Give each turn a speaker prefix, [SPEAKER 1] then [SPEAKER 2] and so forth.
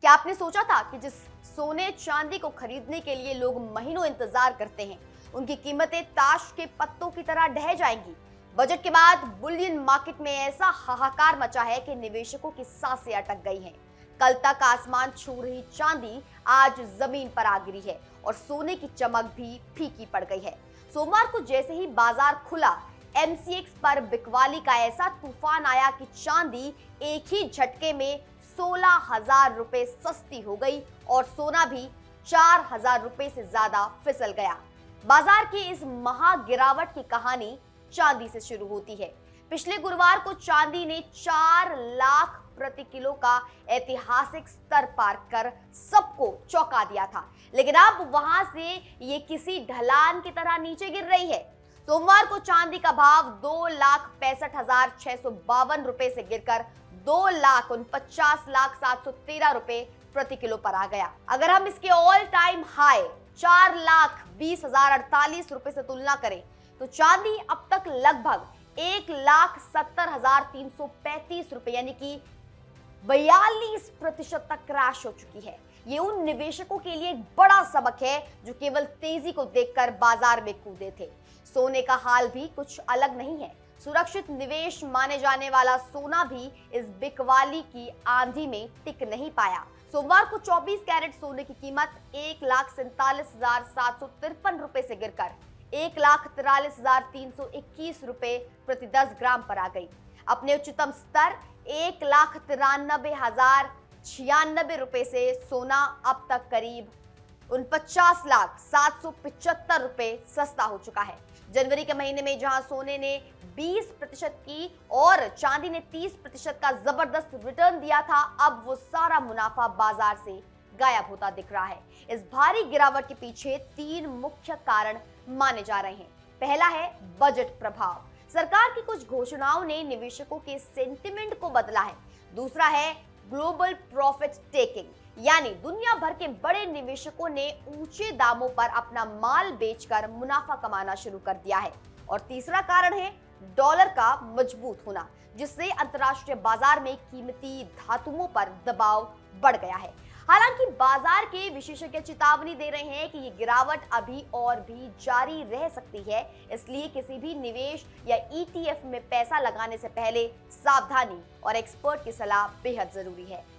[SPEAKER 1] क्या आपने सोचा था कि जिस सोने चांदी को खरीदने के लिए लोग महीनों इंतजार करते हैं, उनकी कीमतें ताश के पत्तों की तरह ढह जाएंगी? बजट के बाद बुलियन मार्केट में ऐसा हाहाकार मचा है कि निवेशकों की सांसें अटक गई हैं। कल तक आसमान छू रही चांदी आज जमीन पर आ गिरी है और सोने की चमक भी फीकी पड़ गई है। सोमवार को जैसे ही बाजार खुला, एमसीएक्स पर बिकवाली का ऐसा तूफान आया कि चांदी एक ही झटके में 16,000 रुपए सस्ती हो गई और सोना भी 4,000 रुपए से ज्यादा फिसल गया। बाजार की इस महा गिरावट की कहानी चांदी से शुरू होती है। पिछले गुरुवार को चांदी ने 4 लाख प्रति किलो का ऐतिहासिक स्तर पार कर सबको चौंका दिया था, लेकिन अब वहां से ये किसी ढलान की तरह नीचे गिर रही है। सोमवार को चांदी का भाव 2,65,652 रुपए से गिरकर 2,49,713 रुपए प्रति किलो पर आ गया। अगर हम इसके ऑल टाइम हाई 4,20,048 रुपए से तुलना करें तो चांदी अब तक लगभग 1,70,335 रुपए यानी कि 42% तक क्रैश हो चुकी है। ये उन निवेशकों के लिए एक बड़ा सबक है जो केवल तेजी को देखकर बाजार में कूदे थे। सोने का हाल भी कुछ अलग नहीं है। सुरक्षित निवेश माने जाने वाला सोना भी इस बिकवाली की आंधी में टिक नहीं पाया। सोमवार को 24 कैरेट सोने की कीमत 1,47,753 रुपए से गिरकर 1,43,321 रुपए प्रति 10 ग्राम पर आ गई। अपने उच्चतम स्तर 1,93,096 रुपए से सोना अब तक करीब 49,775 रुपए सस्ता हो चुका है। जनवरी के महीने में जहां सोने ने 20% की और चांदी ने 30% का जबरदस्त रिटर्न दिया था, अब वो सारा मुनाफा बाजार से गायब होता दिख रहा है। इस भारी गिरावट के पीछे 3 मुख्य कारण माने जा रहे हैं। पहला है बजट प्रभाव। सरकार की कुछ घोषणाओं ने निवेशकों के सेंटिमेंट को बदला है। दूसरा है ग्लोबल प्रॉफिट टेकिंग, यानी दुनिया भर के बड़े निवेशकों ने ऊंचे दामों पर अपना माल बेचकर मुनाफा कमाना शुरू कर दिया है। और तीसरा कारण है डॉलर का मजबूत होना, जिससे अंतर्राष्ट्रीय बाजार में कीमती धातुओं पर दबाव बढ़ गया है। हालांकि बाजार के विशेषज्ञ चेतावनी दे रहे हैं कि ये गिरावट अभी और भी जारी रह सकती है, इसलिए किसी भी निवेश या ईटीएफ में पैसा लगाने से पहले सावधानी और एक्सपर्ट की सलाह बेहद जरूरी है।